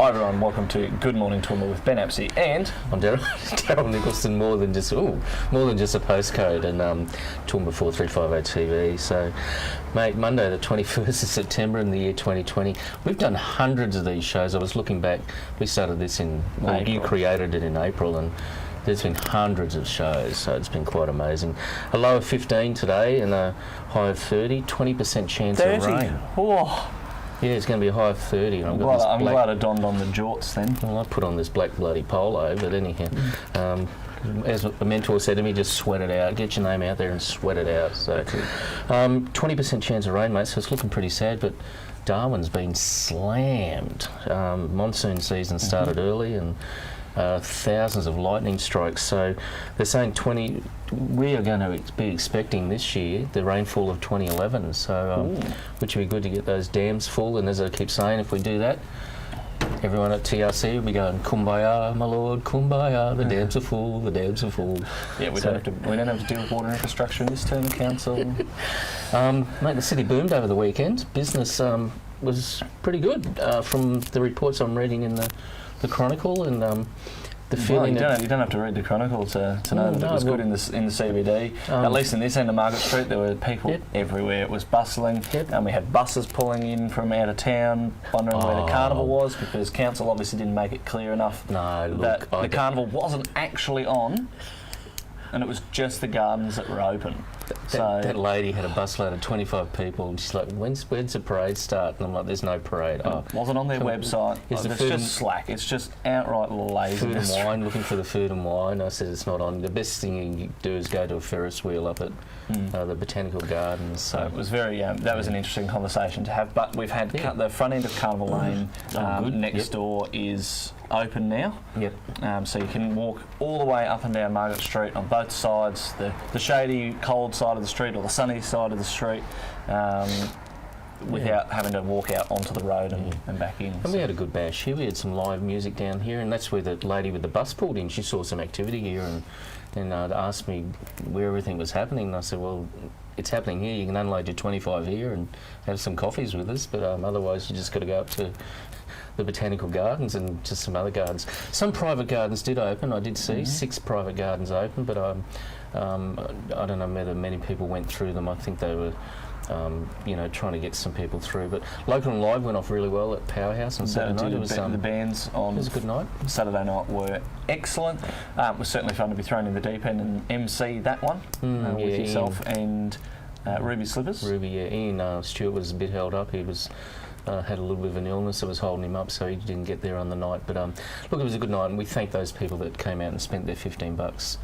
Hi everyone, welcome to Good Morning Toowoomba with Ben Apsey, and I'm Daryl Nicholson, more than just a postcode, and Toowoomba 4350 TV. So, mate, Monday the 21st of September in the year 2020. We've done hundreds of these shows. I was looking back. We started this in April. You created it in April, and there's been hundreds of shows, so it's been quite amazing. A low of 15 today and a high of 30. 20% chance of rain. Whoa. Yeah, it's going to be a high of 30. And I'm glad I donned on the jorts then. Well, I put on this black bloody polo, but anyhow, as a mentor said to me, just sweat it out. Get your name out there and sweat it out. So, 20% chance of rain, mate, so it's looking pretty sad, but Darwin's been slammed. Monsoon season started early, and thousands of lightning strikes. So they're saying we are going to be expecting this year the rainfall of 2011. So which would be good to get those dams full. And as I keep saying, if we do that, everyone at TRC will be going, "Kumbaya, my lord, kumbaya. The dams are full. The dams are full." Yeah, we don't have to deal with water infrastructure in this term of council. Mate, the city boomed over the weekend. Business was pretty good from the reports I'm reading in the Chronicle, and the feeling. You don't have to read the Chronicle to know that it was good in the CBD. At least in this end of Margaret Street, there were people everywhere. It was bustling, and we had buses pulling in from out of town, wondering where the carnival was, because council obviously didn't make it clear enough that the carnival wasn't actually on, and it was just the gardens that were open. That lady had a busload of 25 people, and she's like, when's the parade start? And I'm like, there's no parade. It wasn't on their website. It's just slack. It's just outright laziness. Food and wine, looking for the food and wine. I said it's not on. The best thing you do is go to a Ferris wheel up at the Botanical Gardens. So it was very, that was an interesting conversation to have. But we've had the front end of Carnival Lane next door is open now. So you can walk all the way up and down Margaret Street on both sides, the shady, cold side of the street or the sunny side of the street, without having to walk out onto the road and back in. And we had a good bash here. We had some live music down here, and that's where the lady with the bus pulled in. She saw some activity here and asked me where everything was happening. And I said, well, it's happening here. You can unload your 25 here and have some coffees with us, but otherwise you just got to go up to the Botanical Gardens and just some other gardens. Some private gardens did open. I did see 6 private gardens open, but I don't know whether many people went through them. I think they were trying to get some people through. But Local and Live went off really well at Powerhouse on Saturday night. The bands on it was a good night. Saturday night were excellent. It was certainly fun to be thrown in the deep end and MC that one with yourself and Ruby Slippers. Ian Stewart was a bit held up. He was had a little bit of an illness that was holding him up, so he didn't get there on the night. But look, it was a good night, and we thank those people that came out and spent their $15.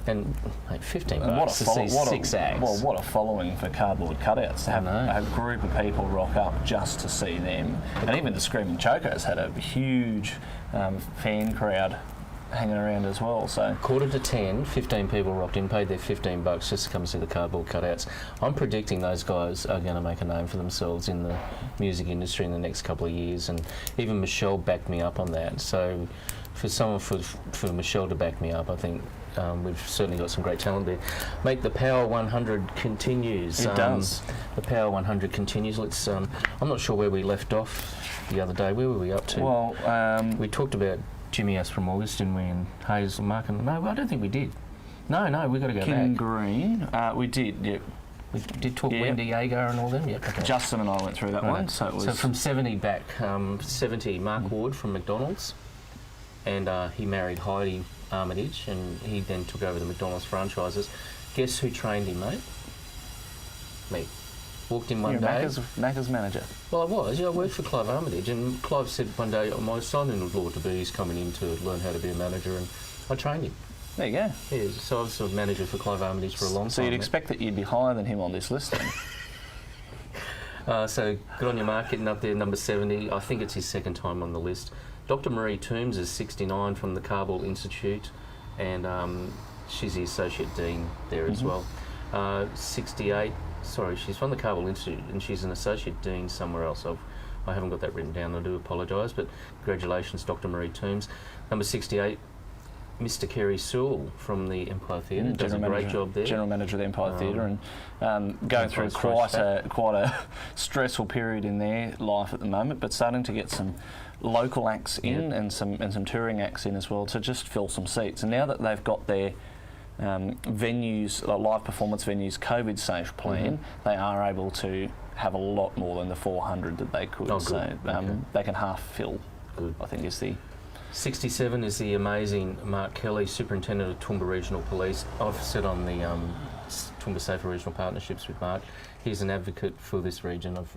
And mate, $15 to see 6 acts. Well, what a following for cardboard cutouts to have a group of people rock up just to see them. And even the Screaming Chocos had a huge fan crowd hanging around as well. So 9:45, 15 people rocked in, paid their $15 just to come see the cardboard cutouts. I'm predicting those guys are going to make a name for themselves in the music industry in the next couple of years, and even Michelle backed me up on that. So for Michelle to back me up, I think we've certainly got some great talent there. Mate, the Power 100 continues. It does. The Power 100 continues. Let's. I'm not sure where we left off the other day. Where were we up to? Well, we talked about Jimmy S from August, didn't we? And Hazel Mark. No, I don't think we did. No, we got to go King back. Green. We did. Yeah. We did talk Wendy Yeager and all them. Yep. Okay. Justin and I went through that one. So it was. So from 70 back, 70 Mark Ward from McDonald's, and he married Heidi Armitage, and he then took over the McDonald's franchises. Guess who trained him, mate? Me. Walked in one day. Macca's manager. Well, I was. Yeah, I worked for Clive Armitage, and Clive said one day, my son-in-law to be is coming in to learn how to be a manager, and I trained him. There you go. Yeah, so I was a manager for Clive Armitage for a long time. So you'd expect that you'd be higher than him on this list then? So good on your mark, getting up there, number 70. I think it's his second time on the list. Dr. Marie Toombs is 69 from the Carball Institute, and she's the Associate Dean there as well. 68, she's from the Carball Institute, and she's an Associate Dean somewhere else. I haven't got that written down, I do apologise, but congratulations, Dr. Marie Toombs. Number 68, Mr. Kerry Sewell from the Empire Theatre does a great job there. General manager of the Empire Theatre, and going through quite a stressful period in their life at the moment, but starting to get some local acts in and some touring acts in as well to just fill some seats. And now that they've got their venues, live performance venues, COVID safe plan, they are able to have a lot more than the 400 that they could. They can half fill. Good. I think is the 67 is the amazing Mark Kelly, Superintendent of Toowoomba Regional Police. I've sat on the Toowoomba Safer Regional Partnerships with Mark. He's an advocate for this region of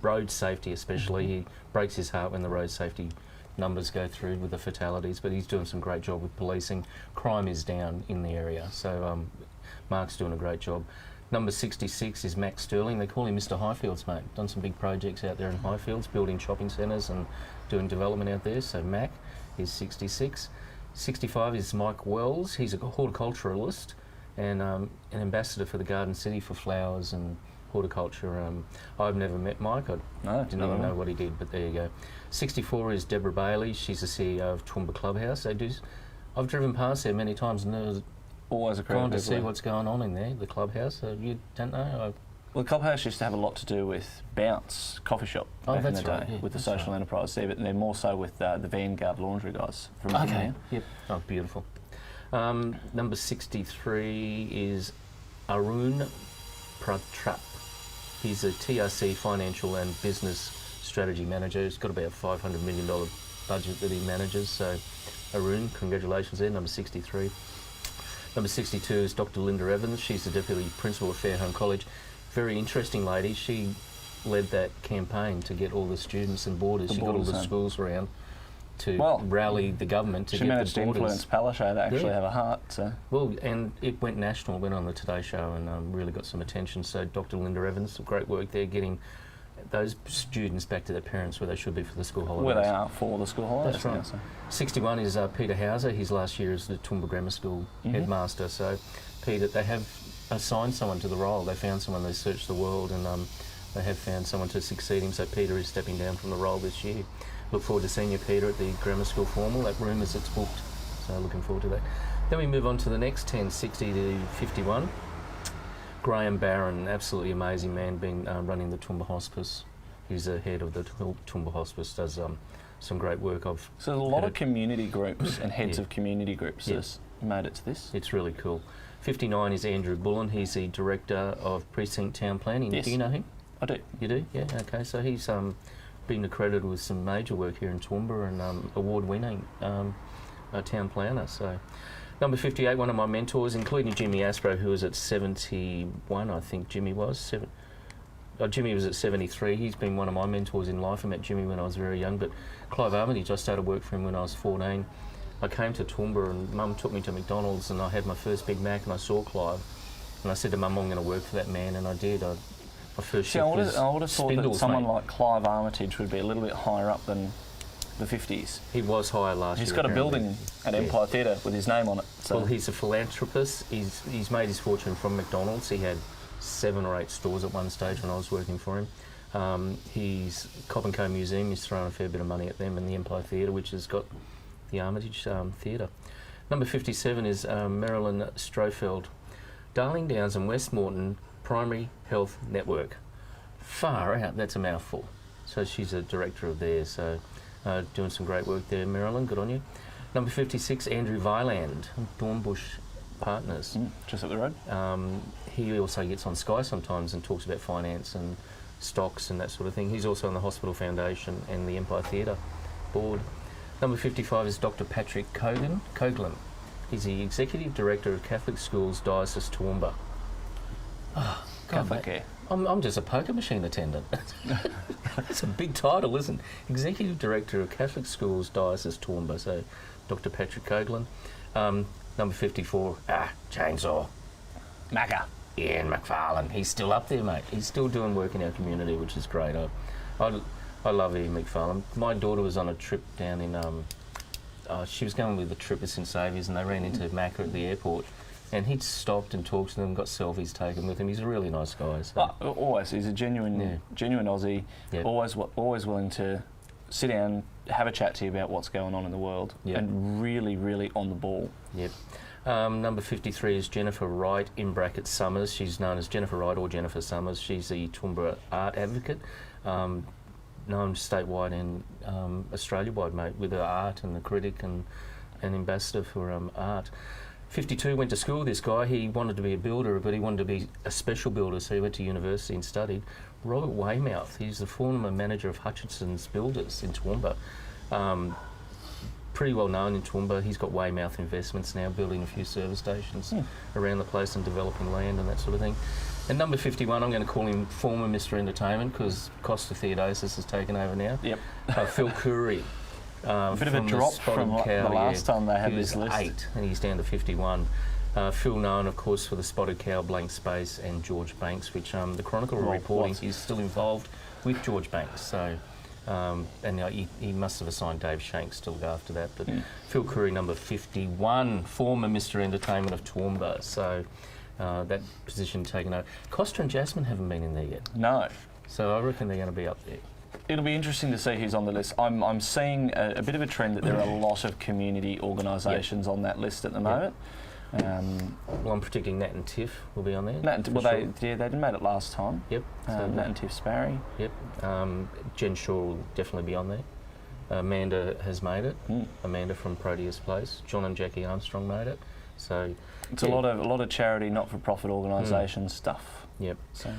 road safety especially. He breaks his heart when the road safety numbers go through with the fatalities, but he's doing some great job with policing. Crime is down in the area, so Mark's doing a great job. Number 66 is Max Sterling. They call him Mr. Highfields, mate. Done some big projects out there in Highfields, building shopping centres and doing development out there. So Mac is 66. 65 is Mike Wells. He's a horticulturalist and an ambassador for the Garden City for flowers and horticulture. I've never met Mike. I didn't even know what he did, but there you go. 64 is Deborah Bailey. She's the CEO of Toowoomba Clubhouse. I've driven past there many times and always a crowd trying to see what's going on in there, the clubhouse. You don't know? Well, the clubhouse used to have a lot to do with Bounce coffee shop back in the day, with the social enterprise there, but they're more so with the Vanguard laundry guys from there. Yep. Oh, beautiful. Number 63 is Arun Pratrap. He's a TRC financial and business strategy manager. He's got about a $500 million budget that he manages. So, Arun, congratulations there, number 63. Number 62 is Dr. Linda Evans. She's the Deputy Principal of Fairholme College. Very interesting lady. She led that campaign to get all the students and boarders. She got all the schools around to rally the government to get the boarders. She managed to influence Palaszczuk to actually have a heart. So. Well, and it went national, went on the Today Show and really got some attention. So Dr. Linda Evans, great work there, getting those students back to their parents where they should be for the school holidays. Where they are for the school holidays. That's right. Yeah, so. 61 is Peter Hauser. His last year as the Toowoomba Grammar School headmaster. So Peter, they have assigned someone to the role. They found someone, they searched the world and they have found someone to succeed him. So Peter is stepping down from the role this year. Look forward to seeing you, Peter, at the grammar school formal. That room is it's booked. So looking forward to that. Then we move on to the next 10, 60 to 51. Graham Barron, absolutely amazing man, been running the Toowoomba Hospice. He's the head of the Toowoomba Hospice, does some great work. So there's a lot of community groups and heads of community groups that's made it to this. It's really cool. 59 is Andrew Bullon. He's the Director of Precinct Town Planning. Yes. Do you know him? I do. You do? Yeah, okay. So he's been accredited with some major work here in Toowoomba and award-winning town planner. So. Number 58, one of my mentors, including Jimmy Aspro, who was at 71, I think Jimmy was. Jimmy was at 73. He's been one of my mentors in life. I met Jimmy when I was very young, but Clive Armitage, I started work for him when I was 14. I came to Toowoomba and Mum took me to McDonald's and I had my first Big Mac and I saw Clive. And I said to Mum, I'm going to work for that man, and I did. My first shift was I would have thought that someone like Clive Armitage would be a little bit higher up than the 50s. He was higher last year. He's got a building at Empire Theatre with his name on it. So. Well, he's a philanthropist. He's made his fortune from McDonald's. He had 7 or 8 stores at one stage when I was working for him. His Cop and Co Museum, he's thrown a fair bit of money at them, and the Empire Theatre, which has got the Armitage Theatre. Number 57 is Marilyn Strofeld. Darling Downs and Westmoreton Primary Health Network. Far out, that's a mouthful. So she's a director of there, so doing some great work there, Marilyn, good on you. Number 56, Andrew Viland, Dornbush Partners. Just up the road. He also gets on Sky sometimes and talks about finance and stocks and that sort of thing. He's also on the Hospital Foundation and the Empire Theatre Board. Number 55 is Dr. Patrick Coghlan. He's the Executive Director of Catholic Schools Diocese Toowoomba. Oh, Catholic care. I'm just a poker machine attendant. That's a big title, isn't it? Executive Director of Catholic Schools Diocese Toowoomba. So, Dr. Patrick Coghlan. Number 54, Chainsaw. Macca. Ian McFarlane. He's still up there, mate. He's still doing work in our community, which is great. I love Ian McFarlane. My daughter was on a trip down in... she was going with the Trip of St Saviour's and they ran into Macca at the airport. And he'd stopped and talked to them, got selfies taken with him. He's a really nice guy. So. Always, he's a genuine Aussie. Yep. Always willing to sit down, have a chat to you about what's going on in the world, and really, really on the ball. Yep. Number 53 is Jennifer Wright, in brackets Summers. She's known as Jennifer Wright or Jennifer Summers. She's the Toowoomba art advocate, known statewide and Australia-wide, mate, with her art and the critic and ambassador for art. 52 went to school, this guy. He wanted to be a builder, but he wanted to be a special builder, so he went to university and studied. Robert Weymouth, he's the former manager of Hutchinson's Builders in Toowoomba. Pretty well known in Toowoomba. He's got Weymouth Investments now, building a few service stations around the place and developing land and that sort of thing. And number 51, I'm going to call him former Mr. Entertainment because Costa Theodosis has taken over now. Yep. Phil Curry. A bit of a drop from the last time they had this list. 8 and he's down to 51. Phil known, of course, for the Spotted Cow, Blank Space and George Banks, which the Chronicle are reporting he's still involved with George Banks. So, and he must have assigned Dave Shanks to look after that. But Phil Curry, number 51, former Mr. Entertainment of Toowoomba. So that position taken over. Costa and Jasmine haven't been in there yet. No. So I reckon they're going to be up there. It'll be interesting to see who's on the list. I'm seeing a bit of a trend that there are a lot of community organisations on that list at the moment. Well, I'm predicting Nat and Tiff will be on there. They didn't make it last time. Yep. Nat and Tiff Sparry. Yep. Jen Shaw will definitely be on there. Amanda has made it. Amanda from Proteus Place. John and Jackie Armstrong made it. So it's a lot of charity, not-for-profit organisation stuff. Yep. So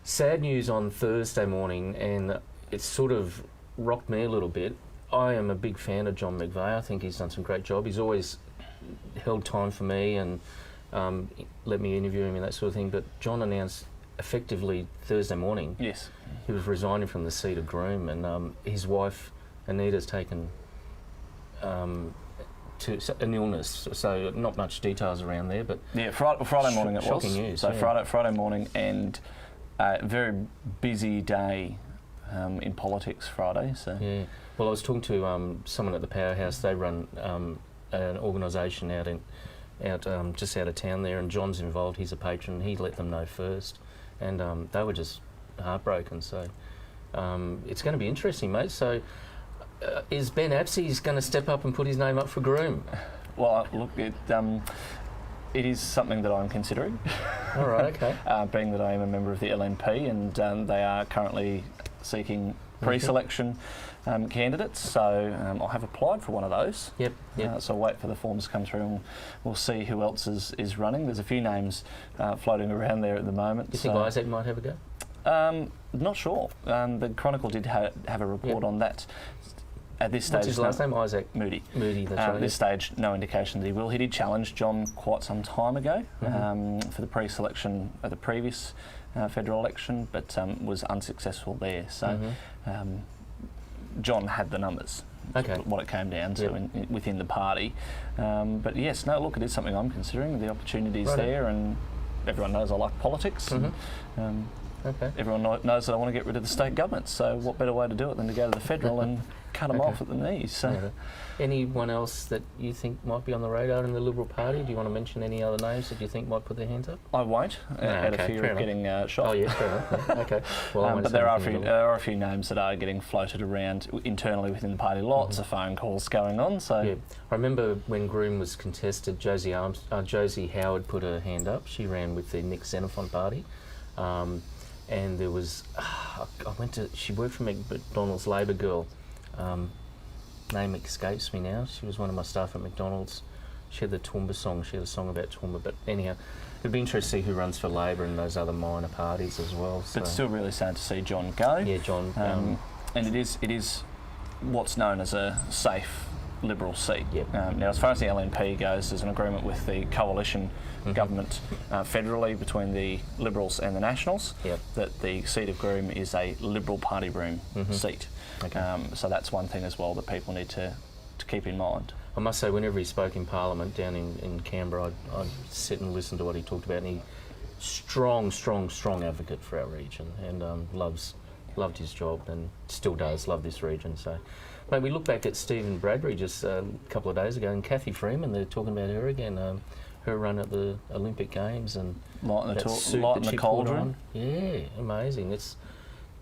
sad news on Thursday morning, and it's sort of rocked me a little bit. I am a big fan of John McVeigh. I think he's done some great job. He's always held time for me and let me interview him and that sort of thing. But John announced effectively Thursday morning he was resigning from the seat of groom, and his wife Anita's taken to an illness, so not much details around there. But Friday morning it was. Shocking news. So Friday morning, and a very busy day in politics Friday. So well, I was talking to someone at the Powerhouse. They run an organisation out just out of town there, and John's involved. He's a patron. He let them know first, and they were just heartbroken. So it's going to be interesting, mate. So is Ben Apsey's going to step up and put his name up for groom? Well, look, it is something that I'm considering. All right, okay. Being that I am a member of the LNP, and they are currently seeking pre-selection candidates, so I have applied for one of those. Yep. So I'll wait for the forms to come through, and we'll see who else is running. There's a few names floating around there at the moment. You think Isaac might have a go? Not sure. The Chronicle did have a report on that. At this stage, what's his last name? Isaac Moody. Moody, that's right. At this stage, no indication that he will. He did challenge John quite some time ago for the pre-selection of the previous federal election, but was unsuccessful there. So John had the numbers. Okay. What it came down to within the party. But yes, no, look, it is something I'm considering. The opportunity's there, and everyone knows I like politics. Everyone knows that I want to get rid of the state government, so what better way to do it than to go to the federal and cut them off at the knees. So. Anyone else that you think might be on the radar in the Liberal Party? Do you want to mention any other names that you think might put their hands up? I won't, out of fear of getting shot. Oh, yes, fair enough. Okay. Well, but there are a few names that are getting floated around internally within the party. Lots of phone calls going on. So I remember when Groom was contested, Josie Howard put her hand up. She ran with the Nick Xenophon party. And there was, she worked for McDonald's Labor Girl. Name escapes me now. She was one of my staff at McDonald's. She had the Toowoomba song. She had a song about Toowoomba. But anyhow, it'd be interesting to see who runs for Labor and those other minor parties as well. So. But still really sad to see John go. Yeah, John. And it is what's known as a safe Liberal seat. Yep. Now, as far as the LNP goes, there's an agreement with the coalition government federally between the Liberals and the Nationals that the seat of Groom is a Liberal Party room seat. Okay. So that's one thing as well that people need to keep in mind. I must say, whenever he spoke in Parliament down in Canberra, I'd sit and listen to what he talked about, and he strong advocate for our region, and loved his job and still does love this region. So, mate, we look back at Stephen Bradbury just a couple of days ago, and Kathy Freeman, they're talking about her again, her run at the Olympic Games and light in the cauldron. Yeah, amazing.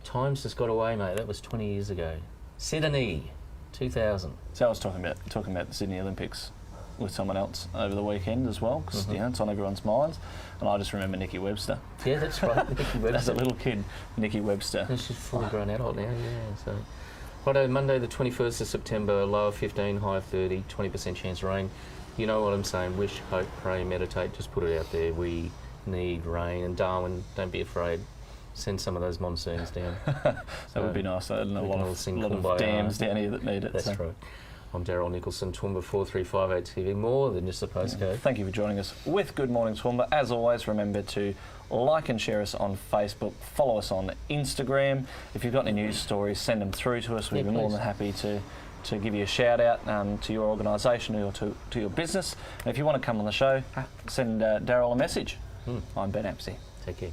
Time's just got away, mate. That was 20 years ago. Sydney, 2000. So I was talking about the Sydney Olympics with someone else over the weekend as well, because it's on everyone's minds, and I just remember Nikki Webster. Yeah, that's right, Nikki Webster. As a little kid, Nikki Webster. And she's fully grown adult now, yeah. So, righto, Monday the 21st of September, low of 15, high of 30, 20% chance of rain. You know what I'm saying, wish, hope, pray, meditate, just put it out there. We need rain, and Darwin, don't be afraid. Send some of those monsoons down. That would be nice. There's a lot of dams down here that need it. That's right. I'm Daryl Nicholson, Toowoomba 4358 TV, more than just a postcode. Thank you for joining us with Good Morning Toowoomba. As always, remember to like and share us on Facebook, follow us on Instagram. If you've got any news stories, send them through to us. We'd be more than happy to give you a shout out to your organisation or to your business. And if you want to come on the show, send Daryl a message. I'm Ben Apsey. Take care.